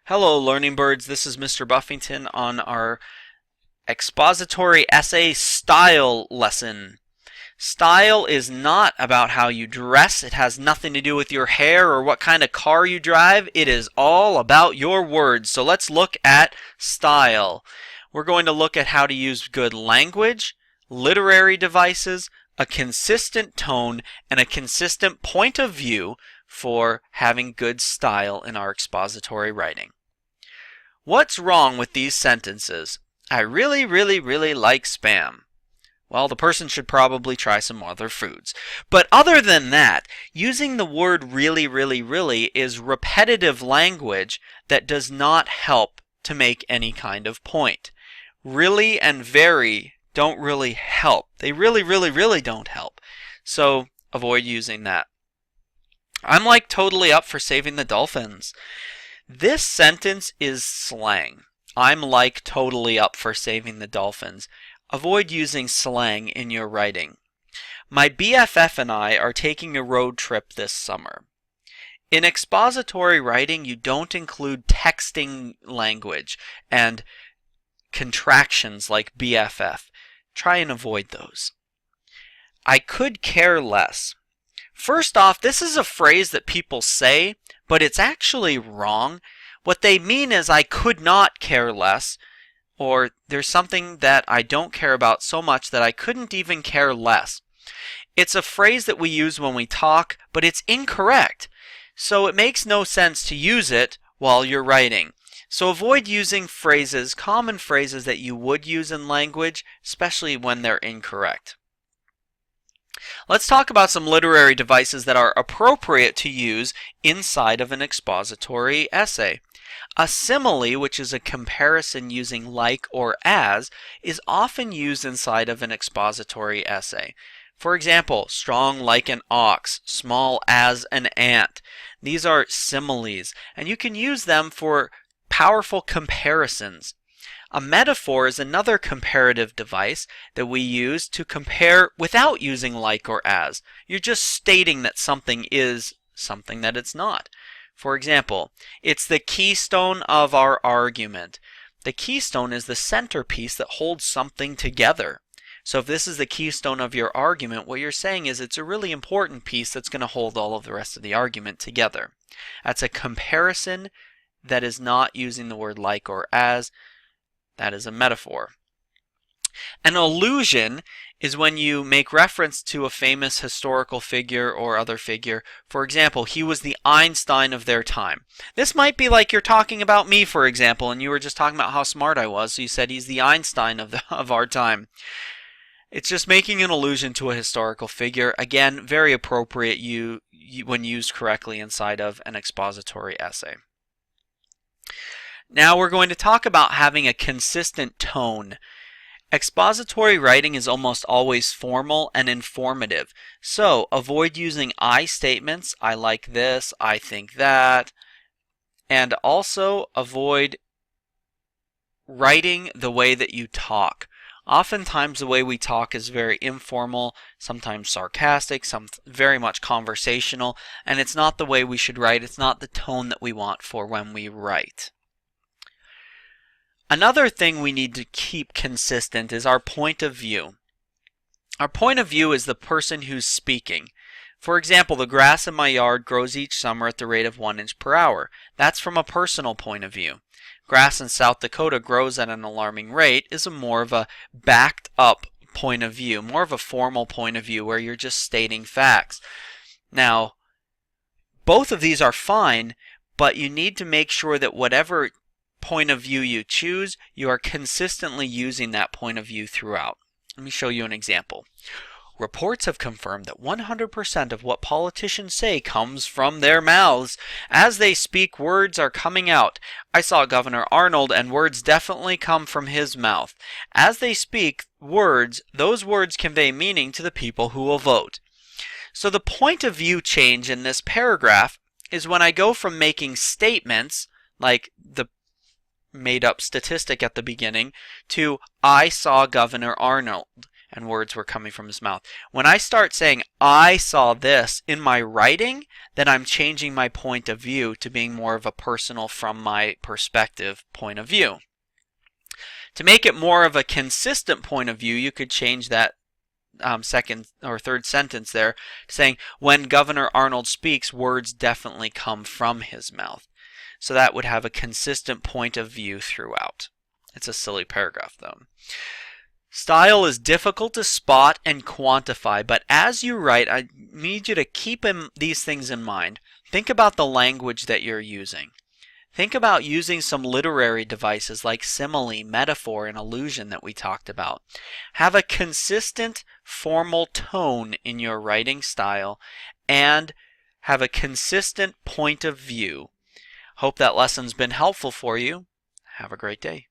Hello, Learning Birds. This is Mr. Buffington on our expository essay style lesson. Style is not about how you dress. It has nothing to do with your hair or what kind of car you drive. It is all about your words. So let's look at style. We're going to look at how to use good language, literary devices, a consistent tone, and a consistent point of view for having good style in our expository writing. What's wrong with these sentences? I really, really, really like Spam. Well, the person should probably try some other foods. But other than that, using the word really, really, really is repetitive language that does not help to make any kind of point. Really and very don't really help. They really, really, really don't help. So avoid using that. I'm like totally up for saving the dolphins. This sentence is slang. I'm like totally up for saving the dolphins. Avoid using slang in your writing. My BFF and I are taking a road trip this summer. In expository writing, you don't include texting language and contractions like BFF. Try and avoid those. I could care less. First off, this is a phrase that people say, but it's actually wrong. What they mean is I could not care less, or there's something that I don't care about so much that I couldn't even care less. It's a phrase that we use when we talk, but it's incorrect. So it makes no sense to use it while you're writing. So avoid using phrases, common phrases that you would use in language, especially when they're incorrect. Let's talk about some literary devices that are appropriate to use inside of an expository essay. A simile, which is a comparison using like or as, is often used inside of an expository essay. For example, strong like an ox, small as an ant. These are similes, and you can use them for powerful comparisons. A metaphor is another comparative device that we use to compare without using like or as. You're just stating that something is something that it's not. For example, it's the keystone of our argument. The keystone is the centerpiece that holds something together. So if this is the keystone of your argument, what you're saying is it's a really important piece that's going to hold all of the rest of the argument together. That's a comparison that is not using the word like or as. That is a metaphor. An allusion is when you make reference to a famous historical figure or other figure. For example, he was the Einstein of their time. This might be like you're talking about me, for example, and you were just talking about how smart I was, so you said he's the Einstein of our time. It's just making an allusion to a historical figure. Again, very appropriate when used correctly inside of an expository essay. Now we're going to talk about having a consistent tone. Expository writing is almost always formal and informative, so avoid using I statements, I like this, I think that, and also avoid writing the way that you talk. Oftentimes the way we talk is very informal, sometimes sarcastic, very much conversational, and it's not the way we should write, it's not the tone that we want for when we write. Another thing we need to keep consistent is our point of view. Our point of view is the person who's speaking. For example, the grass in my yard grows each summer at the rate of 1 inch per hour. That's from a personal point of view. Grass in South Dakota grows at an alarming rate is more of a backed up point of view, more of a formal point of view where you're just stating facts. Now, both of these are fine, but you need to make sure that whatever point of view you choose, you are consistently using that point of view throughout. Let me show you an example. Reports have confirmed that 100% of what politicians say comes from their mouths. As they speak, words are coming out. I saw Governor Arnold, and words definitely come from his mouth. As they speak words, those words convey meaning to the people who will vote. So the point of view change in this paragraph is when I go from making statements, like the made up statistic at the beginning, to I saw Governor Arnold. and words were coming from his mouth. When I start saying, I saw this in my writing, then I'm changing my point of view to being more of a personal, from my perspective point of view. To make it more of a consistent point of view, you could change that second or third sentence there, saying, when Governor Arnold speaks, words definitely come from his mouth. So that would have a consistent point of view throughout. It's a silly paragraph, though. Style is difficult to spot and quantify, but as you write, I need you to keep these things in mind. Think about the language that you're using. Think about using some literary devices like simile, metaphor, and allusion that we talked about. Have a consistent formal tone in your writing style and have a consistent point of view. Hope that lesson's been helpful for you. Have a great day.